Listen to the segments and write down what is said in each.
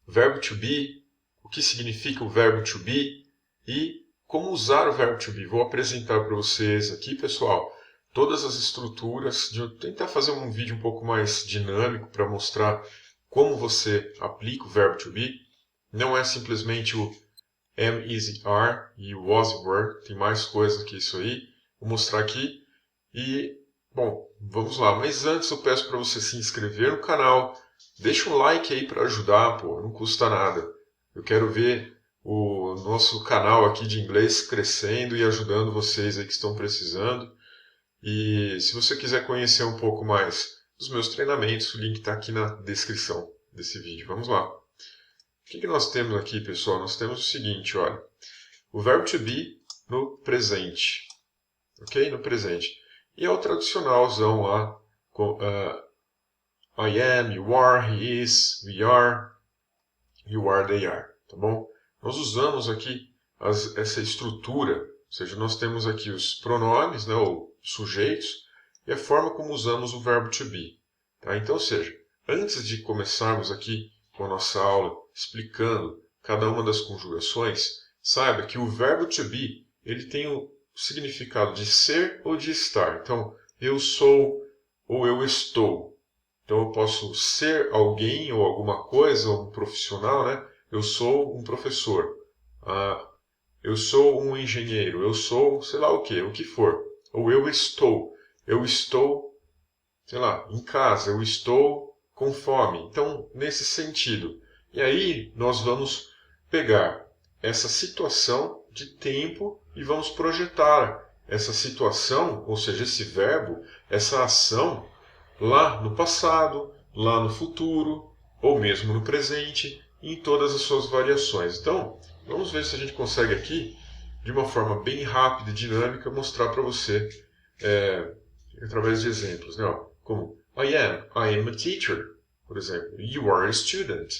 verbo to be, o que significa o verbo to be e como usar o verbo to be. Vou apresentar para vocês aqui, pessoal, todas as estruturas. Vou tentar fazer um vídeo um pouco mais dinâmico para mostrar como você aplica o verbo to be. Não é simplesmente o am, is, are e o was, were. Tem mais coisa que isso aí. Vou mostrar aqui. E, bom, vamos lá. Mas antes eu peço para você se inscrever no canal. Deixa um like aí para ajudar, pô. Não custa nada. Eu quero ver o nosso canal aqui de inglês crescendo e ajudando vocês aí que estão precisando. E se você quiser conhecer um pouco mais dos meus treinamentos, o link está aqui na descrição desse vídeo. Vamos lá. O que nós temos aqui, pessoal? Nós temos o seguinte, olha. O verbo to be no presente. Ok? No presente. E é o tradicionalzão lá. I am, you are, he is, we are, you are, they are. Tá bom? Nós usamos aqui essa estrutura, ou seja, nós temos aqui os pronomes, né, ou sujeitos, e a forma como usamos o verbo to be. Tá? Então, ou seja, antes de começarmos aqui com a nossa aula explicando cada uma das conjugações, saiba que o verbo to be ele tem o significado de ser ou de estar. Então, eu sou ou eu estou. Então, eu posso ser alguém ou alguma coisa, ou um profissional, né? Eu sou um professor. Eu sou um engenheiro. Eu sou, sei lá o que for. Ou eu estou, sei lá, em casa. Eu estou com fome. Então, nesse sentido. E aí, nós vamos pegar essa situação de tempo e vamos projetar essa situação, ou seja, esse verbo, essa ação, lá no passado, lá no futuro, ou mesmo no presente, em todas as suas variações. Então, vamos ver se a gente consegue aqui, de uma forma bem rápida e dinâmica, mostrar para você, através de exemplos, né? Como I am a teacher, por exemplo. You are a student.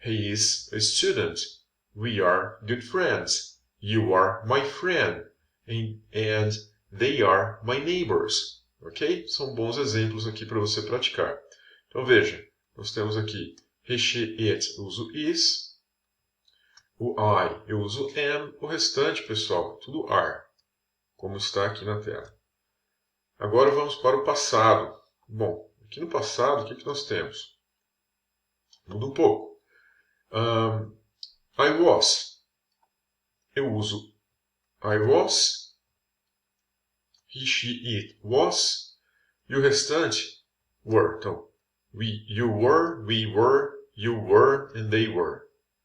He is a student. We are good friends. You are my friend. And they are my neighbors. Ok? São bons exemplos aqui para você praticar. Então veja, nós temos aqui he, she, it, eu uso is. O I, eu uso am. O restante, pessoal, tudo are, como está aqui na tela. Agora vamos para o passado. Bom, aqui no passado, o que nós temos? Muda um pouco. I was. Eu uso I was. He, she, it was. E o restante, were. Então, you were, we were, you were, and they were.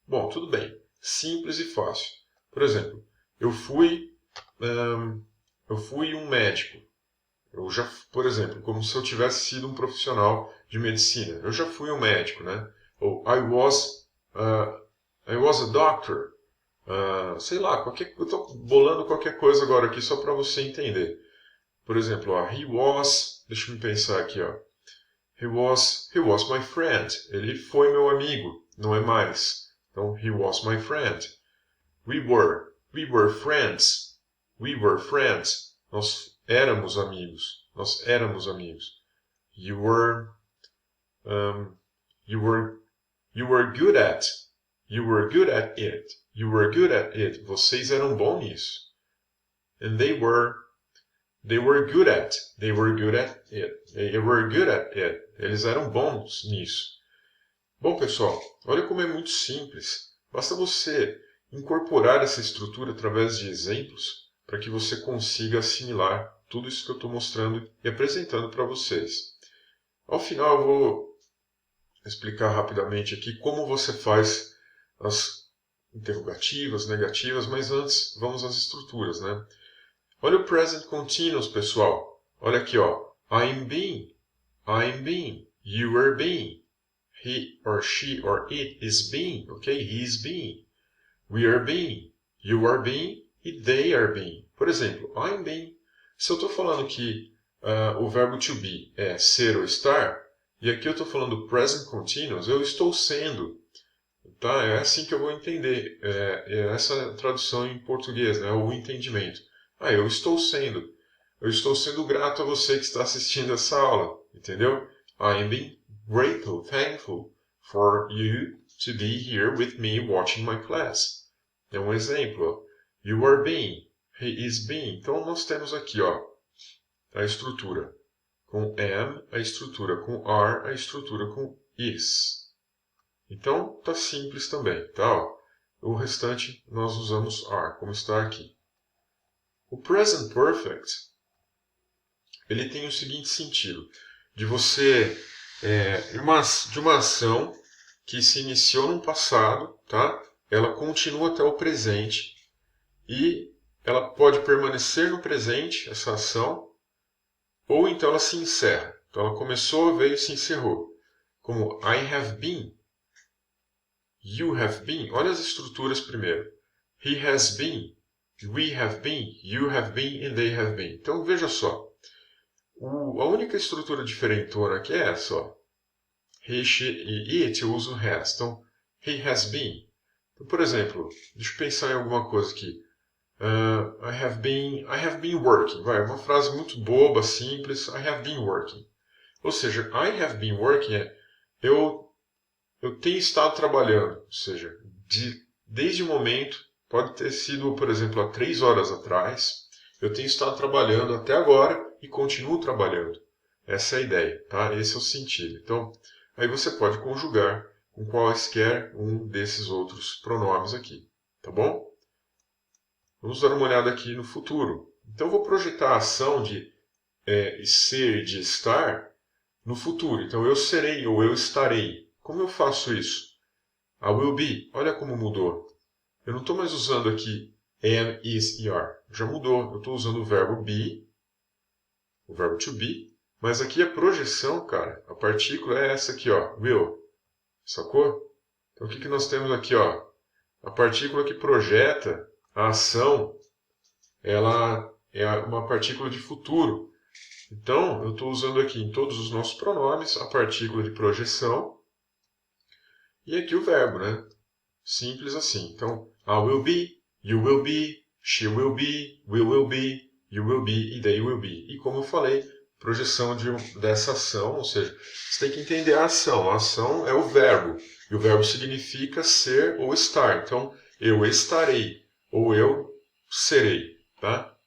Bom, tudo bem. Simples e fácil. Por exemplo, eu fui um médico. Por exemplo, como se eu tivesse sido um profissional de medicina. Eu já fui um médico, né? Ou I was a doctor. Sei lá, eu estou bolando qualquer coisa agora aqui só para você entender. Por exemplo, he was, deixa eu pensar aqui, ó. He was my friend. Ele foi meu amigo, não é mais. Então, he was my friend. We were friends. We were friends. Nós éramos amigos. Nós éramos amigos. You were good at. You were good at it. You were good at it. Vocês eram bons nisso. And they were good at. They were good at it. They were good at it. Eles eram bons nisso. Bom, pessoal, olha como é muito simples. Basta você incorporar essa estrutura através de exemplos para que você consiga assimilar tudo isso que eu estou mostrando e apresentando para vocês. Ao final, eu vou explicar rapidamente aqui como você faz as interrogativas, negativas, mas antes vamos às estruturas, né? Olha o present continuous, pessoal. Olha aqui, ó. I'm being. I'm being. You are being. He or she or it is being. Ok? He is being. We are being. You are being. E they are being. Por exemplo, I'm being. Se eu estou falando que o verbo to be é ser ou estar, e aqui eu estou falando present continuous, eu estou sendo. Tá? É assim que eu vou entender. É essa tradução em português, né? O entendimento. Eu estou sendo. Eu estou sendo grato a você que está assistindo essa aula. Entendeu? I am being grateful, thankful for you to be here with me watching my class. É um exemplo. Ó. You are being. He is being. Então, nós temos aqui ó, a estrutura com am, a estrutura com are, a estrutura com is. Então, está simples também. Tá? Ó. O restante, nós usamos are, como está aqui. O present perfect, ele tem o seguinte sentido, de você, de uma ação que se iniciou no passado, tá? Ela continua até o presente e ela pode permanecer no presente, essa ação, ou então ela se encerra. Então ela começou, veio e se encerrou. Como I have been, you have been. Olha as estruturas primeiro. He has been, we have been, you have been and they have been. Então veja só. A única estrutura diferentona aqui é essa. Ó. He, she e it eu uso has. Então, he has been. Então, por exemplo, deixa eu pensar em alguma coisa aqui. I have been working. Vai, uma frase muito boba, simples. I have been working. Ou seja, I have been working é eu tenho estado trabalhando. Ou seja, desde o momento, pode ter sido, por exemplo, há 3 horas atrás, eu tenho estado trabalhando até agora e continuo trabalhando. Essa é a ideia, tá? Esse é o sentido. Então, aí você pode conjugar com quaisquer um desses outros pronomes aqui, tá bom? Vamos dar uma olhada aqui no futuro. Então, eu vou projetar a ação de ser, de estar, no futuro. Então, eu serei ou eu estarei. Como eu faço isso? I will be. Olha como mudou. Eu não estou mais usando aqui am, is e are. Já mudou. Eu estou usando o verbo be, o verbo to be, mas aqui a projeção, cara, a partícula é essa aqui, ó, will. Sacou? Então o que nós temos aqui, ó? A partícula que projeta a ação, ela é uma partícula de futuro. Então, eu estou usando aqui em todos os nossos pronomes a partícula de projeção e aqui o verbo, né? Simples assim. Então, I will be, you will be, she will be, we will be, you will be e they will be. E como eu falei, projeção dessa ação, ou seja, você tem que entender a ação. A ação é o verbo, e o verbo significa ser ou estar. Então, eu estarei, ou eu serei, tá?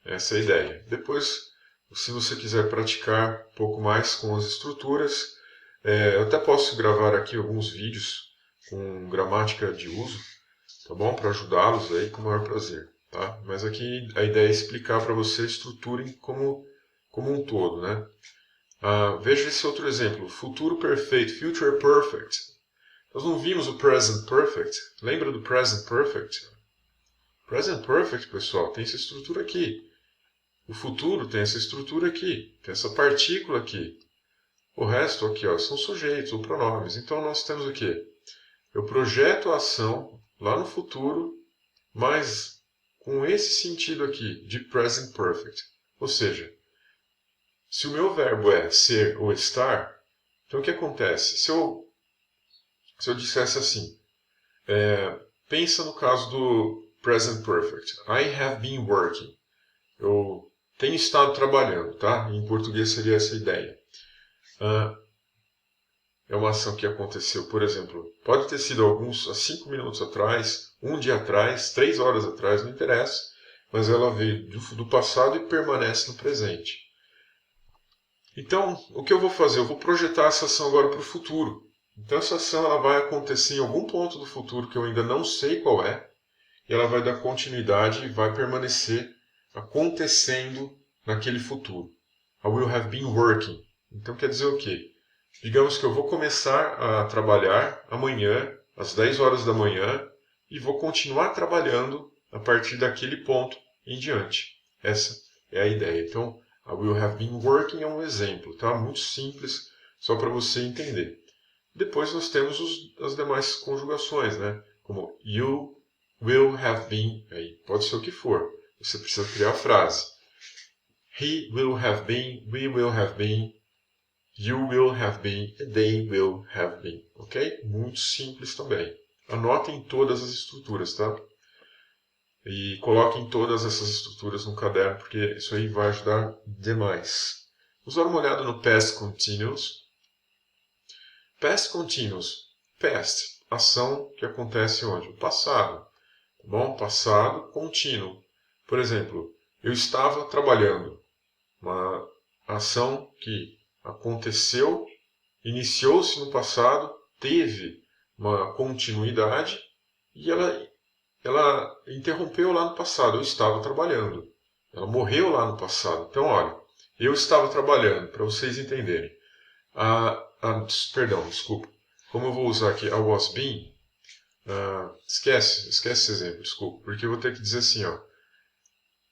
Essa é a ideia. Depois, se você quiser praticar um pouco mais com as estruturas, eu até posso gravar aqui alguns vídeos com gramática de uso, tá bom? Para ajudá-los aí com o maior prazer, tá? Mas aqui a ideia é explicar para você a estrutura como um todo, né? Veja esse outro exemplo, futuro perfeito, future perfect. Nós não vimos o present perfect. Lembra do present perfect? Present perfect, pessoal, tem essa estrutura aqui. O futuro tem essa estrutura aqui, tem essa partícula aqui. O resto aqui ó, são sujeitos ou pronomes. Então nós temos o quê? Eu projeto a ação lá no futuro, mas com esse sentido aqui de present perfect. Ou seja, se o meu verbo é ser ou estar, então o que acontece? Se eu dissesse assim, pensa no caso do present perfect. I have been working. Eu tenho estado trabalhando, tá? Em português seria essa a ideia. É uma ação que aconteceu, por exemplo, pode ter sido há 5 minutos atrás, 1 dia atrás, 3 horas atrás, não interessa, mas ela veio do passado e permanece no presente. Então, o que eu vou fazer? Eu vou projetar essa ação agora para o futuro. Então, essa ação ela vai acontecer em algum ponto do futuro que eu ainda não sei qual é, e ela vai dar continuidade e vai permanecer acontecendo naquele futuro. I will have been working. Então, quer dizer o quê? Digamos que eu vou começar a trabalhar amanhã, às 10 horas da manhã, e vou continuar trabalhando a partir daquele ponto em diante. Essa é a ideia. Então, I will have been working é um exemplo, tá? Muito simples, só para você entender. Depois nós temos as demais conjugações, né? Como you will have been, aí pode ser o que for. Você precisa criar a frase. He will have been, we will have been, you will have been, they will have been, ok? Muito simples também. Anotem todas as estruturas, tá? E coloquem todas essas estruturas no caderno, porque isso aí vai ajudar demais. Vamos dar uma olhada no Past Continuous. Past Continuous. Past, ação que acontece onde? No passado. Tá bom? Passado contínuo. Por exemplo, eu estava trabalhando. Uma ação que aconteceu, iniciou-se no passado, teve uma continuidade e ela interrompeu lá no passado. Eu estava trabalhando. Ela morreu lá no passado. Então, olha, eu estava trabalhando, para vocês entenderem. Perdão, desculpa. Como eu vou usar aqui I was being, esquece esse exemplo, desculpa. Porque eu vou ter que dizer assim, ó.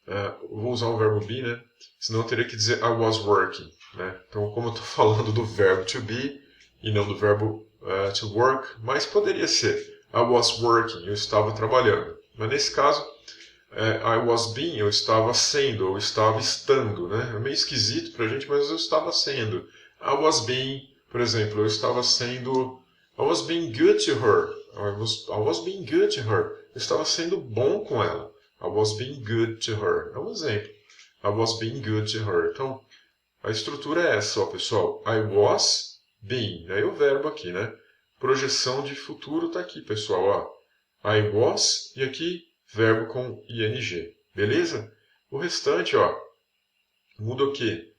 Eu vou usar o verbo be, né? Senão eu teria que dizer I was working, né? Então, como eu estou falando do verbo to be e não do verbo to work, mas poderia ser I was working, eu estava trabalhando. Mas nesse caso, I was being, eu estava sendo, ou estava estando, né? É meio esquisito pra gente, mas eu estava sendo. I was being, por exemplo, eu estava sendo... I was being good to her. I was being good to her. Eu estava sendo bom com ela. I was being good to her. É um exemplo. I was being good to her. Então, a estrutura é essa, ó, pessoal. I was being. Aí o verbo aqui, né? Projeção de futuro está aqui, pessoal. Ó. I was e aqui verbo com ing. Beleza? O restante, ó, muda o quê?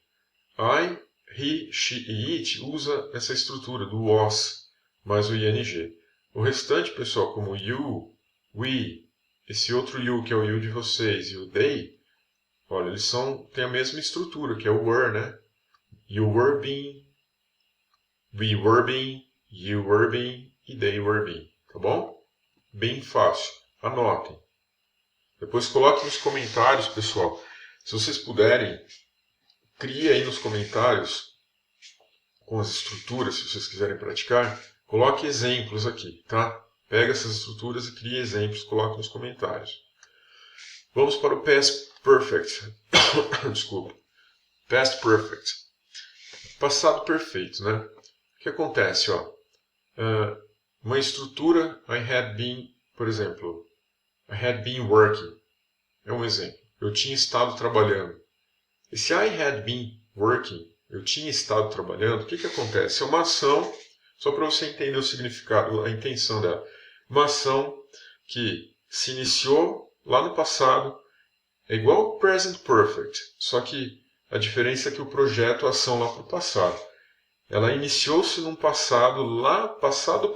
I, he, she e it usa essa estrutura do was mais o ing. O restante, pessoal, como you, we, esse outro you que é o you de vocês e o they, olha, eles têm a mesma estrutura, que é o were, né? You were being, we were being, you were being e they were being. Tá bom? Bem fácil. Anotem. Depois coloque nos comentários, pessoal. Se vocês puderem, crie aí nos comentários com as estruturas, se vocês quiserem praticar, coloque exemplos aqui, tá? Pega essas estruturas e crie exemplos, coloque nos comentários. Vamos para o Past Perfect. Desculpa. Past Perfect. Passado perfeito, né? O que acontece, ó? Uma estrutura, I had been, por exemplo, I had been working. É um exemplo. Eu tinha estado trabalhando. Esse I had been working, eu tinha estado trabalhando, o que acontece? É uma ação, só para você entender o significado, a intenção dela. Uma ação que se iniciou lá no passado, é igual ao present perfect, só que a diferença é que o projeto, a ação lá para o passado. Ela iniciou-se num passado, lá, passado,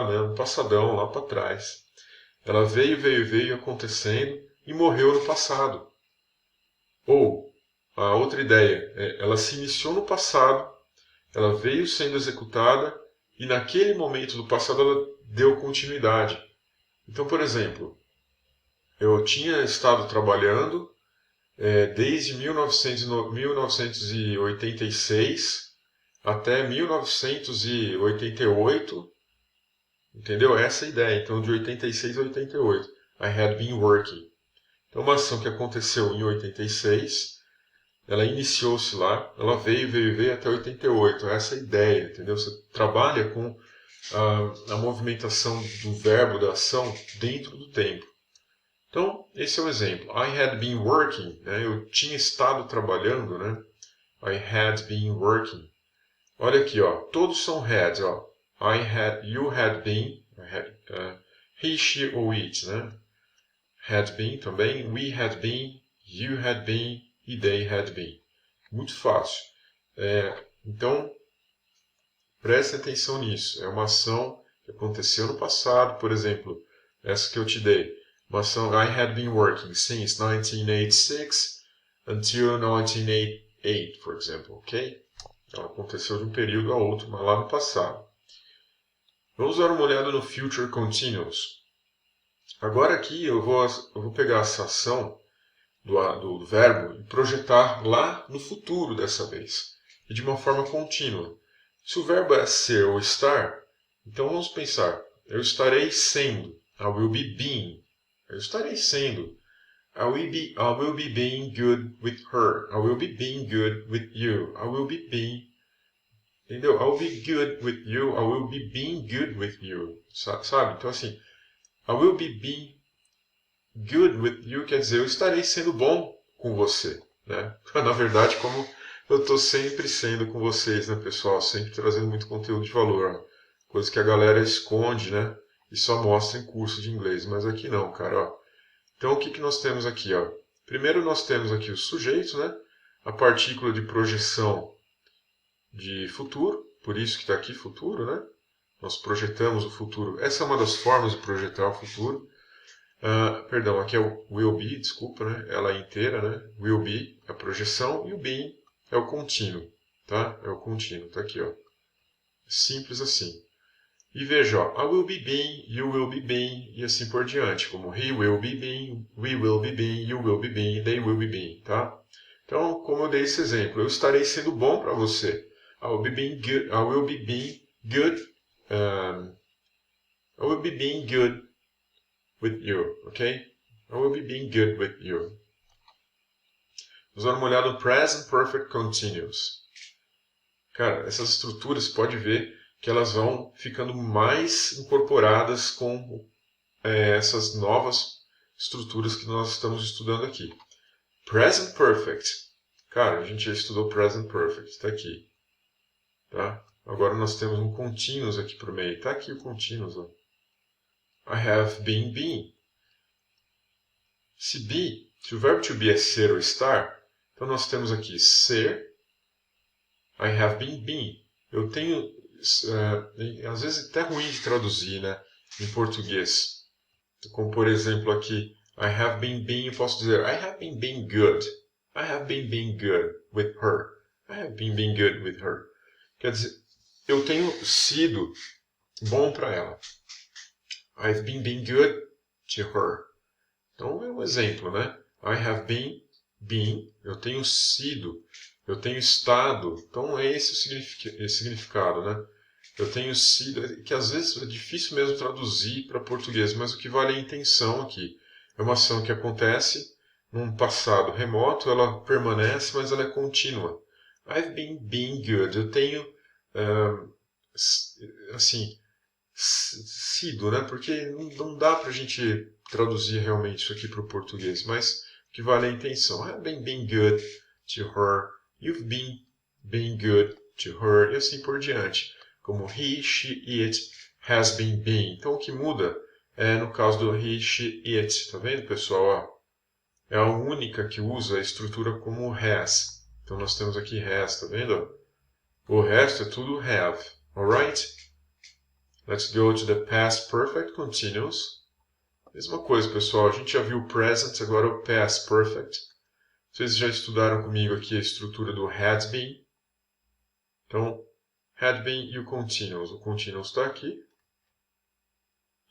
mesmo, passadão, lá para trás. Ela veio acontecendo e morreu no passado. Ou, a outra ideia, ela se iniciou no passado, ela veio sendo executada e naquele momento do passado ela deu continuidade. Então, por exemplo, eu tinha estado trabalhando desde 1986 até 1988, entendeu? Essa é a ideia. Então, de 86 a 88, I had been working. Então, uma ação que aconteceu em 86, ela iniciou-se lá, ela veio até 88. Essa é a ideia, entendeu? Você trabalha com a movimentação do verbo, da ação, dentro do tempo. Então, esse é o exemplo. I had been working, né? Eu tinha estado trabalhando, né? I had been working. Olha aqui, ó, todos são had, ó. I had, you had been, he, she ou it, né? Had been também, we had been, you had been e they had been. Muito fácil. Então, preste atenção nisso. É uma ação que aconteceu no passado, por exemplo, essa que eu te dei. Uma ação, I had been working since 1986 until 1988, por exemplo, ok? Ela aconteceu de um período a outro, mas lá no passado. Vamos dar uma olhada no Future Continuous. Agora aqui eu vou pegar essa ação do verbo e projetar lá no futuro dessa vez. E de uma forma contínua. Se o verbo é ser ou estar, então vamos pensar. Eu estarei sendo. I will be being. Eu estarei sendo. I will be being good with her. I will be being good with you. I will be being... Entendeu? I will be good with you. I will be being good with you. Sabe? Então assim, I will be being good with you quer dizer eu estarei sendo bom com você, né? Na verdade, como eu estou sempre sendo com vocês, né, pessoal? Sempre trazendo muito conteúdo de valor. Coisa que a galera esconde, né? E só mostra em curso de inglês. Mas aqui não, cara, ó. Então, o que, que nós temos aqui, ó? Primeiro nós temos aqui o sujeito, né? A partícula de projeção de futuro, por isso que está aqui futuro, né? Nós projetamos o futuro. Essa é uma das formas de projetar o futuro. Perdão, aqui é o will be, desculpa, né? Ela é inteira, né? Will be, a projeção, e o being é o contínuo, tá? É o contínuo, tá aqui, ó. Simples assim. E veja, ó, I will be being, you will be being, e assim por diante, como he will be being, we will be being, you will be being, they will be being, tá? Então, como eu dei esse exemplo, eu estarei sendo bom para você. I will be being good, I will be being good, I will be being good with you, ok? I will be being good with you. Vamos dar uma olhada no Present Perfect Continuous. Cara, essas estruturas, você pode ver que elas vão ficando mais incorporadas com essas novas estruturas que nós estamos estudando aqui. Present Perfect. Cara, a gente já estudou Present Perfect, está aqui. Tá? Agora nós temos um Continuous aqui para o meio. Está aqui o Continuous. Ó. I have been being. Se be, se o verbo to be é ser ou estar, então nós temos aqui ser. I have been being. Eu tenho, às vezes até ruim de traduzir, né, em português. Como por exemplo aqui, I have been being, eu posso dizer, I have been being good. I have been being good with her. I have been being good with her. Quer dizer, eu tenho sido bom para ela. I've been being good to her. Então é um exemplo, né? I have been being, eu tenho sido, eu tenho estado. Então é esse o significado, né? Eu tenho sido, que às vezes é difícil mesmo traduzir para português, mas o que vale é a intenção aqui. É uma ação que acontece num passado remoto, ela permanece, mas ela é contínua. I've been being good. Eu tenho, assim, sido, né? Porque não dá para a gente traduzir realmente isso aqui para o português, mas o que vale é a intenção. I've been being good to her. You've been being good to her. E assim por diante. Como he, she, it has been being. Então o que muda é no caso do he, she, it. Tá vendo, pessoal? Ó, é a única que usa a estrutura como has. Então nós temos aqui has, tá vendo? O resto é tudo have. Alright? Let's go to the past perfect continuous. Mesma coisa, pessoal. A gente já viu o present, agora o past perfect. Vocês já estudaram comigo aqui a estrutura do had been. Então, had been e o continuous. O continuous está aqui.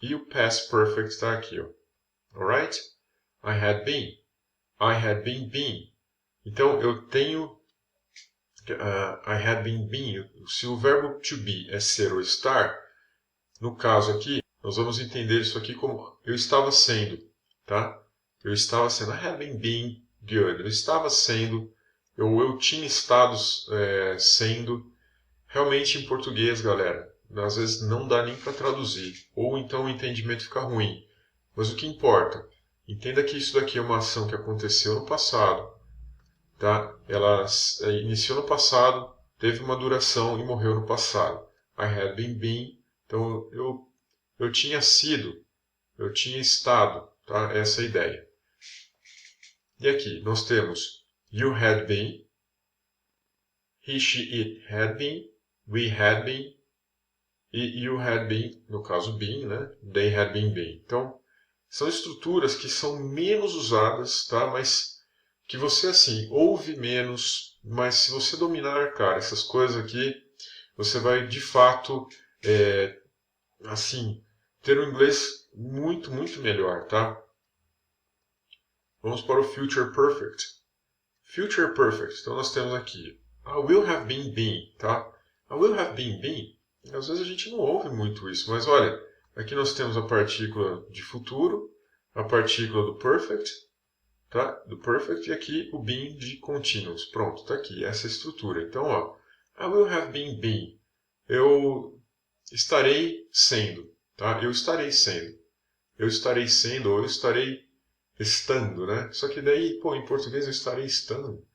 E o past perfect está aqui. Ó. Alright? I had been. I had been being. Então, eu tenho... I had been being. Se o verbo to be é ser ou estar, no caso aqui, nós vamos entender isso aqui como eu estava sendo, tá? Eu estava sendo. I had been being good. Eu estava sendo, eu tinha estado sendo. Realmente em português, galera, às vezes não dá nem para traduzir, ou então o entendimento fica ruim. Mas o que importa? Entenda que isso daqui é uma ação que aconteceu no passado, tá? Ela iniciou no passado, teve uma duração e morreu no passado. I had been being. Então eu tinha sido, eu tinha estado, tá? Essa é a ideia. E aqui nós temos you had been, he, she, it had been, we had been, e you had been, no caso been, né? They had been being. Então, são estruturas que são menos usadas, tá? Mas que você, assim, ouve menos, mas se você dominar, cara, essas coisas aqui, você vai, de fato, assim, ter um inglês muito, muito melhor, tá? Vamos para o Future Perfect. Future Perfect, então nós temos aqui I will have been being, tá? I will have been being, às vezes a gente não ouve muito isso, mas olha, aqui nós temos a partícula de futuro, a partícula do perfect, tá? Do perfect, e aqui o being de continuous. Pronto, tá aqui, essa estrutura. Então, ó, I will have been being. Eu estarei sendo, tá? Eu estarei sendo. Eu estarei sendo, ou eu estarei estando, né? Só que daí, pô, em português eu estarei estando.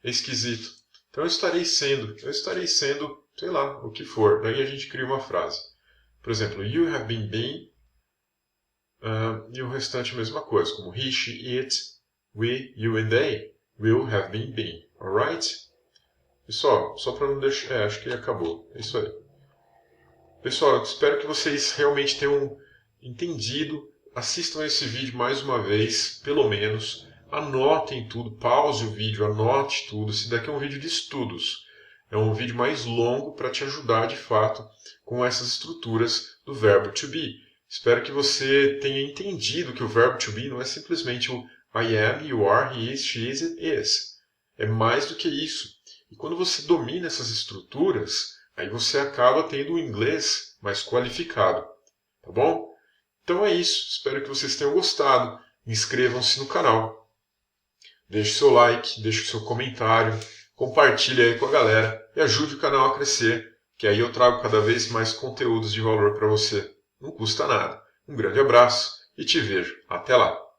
É esquisito. Então eu estarei sendo, sei lá, o que for. Daí a gente cria uma frase. Por exemplo, you have been, e o restante a mesma coisa, como he, she, it, we, you and they will have been. Alright? Pessoal, só para não deixar... acho que acabou. É isso aí. Pessoal, espero que vocês realmente tenham entendido. Assistam esse vídeo mais uma vez, pelo menos. Anotem tudo, pause o vídeo, anote tudo. Esse daqui é um vídeo de estudos. É um vídeo mais longo para te ajudar, de fato, com essas estruturas do verbo to be. Espero que você tenha entendido que o verbo to be não é simplesmente o I am, you are, he is, she is, it is. É mais do que isso. E quando você domina essas estruturas, aí você acaba tendo o inglês mais qualificado. Tá bom? Então é isso. Espero que vocês tenham gostado. Inscrevam-se no canal. Deixe seu like, deixe o seu comentário, compartilhe aí com a galera e ajude o canal a crescer, que aí eu trago cada vez mais conteúdos de valor para você. Não custa nada. Um grande abraço e te vejo. Até lá!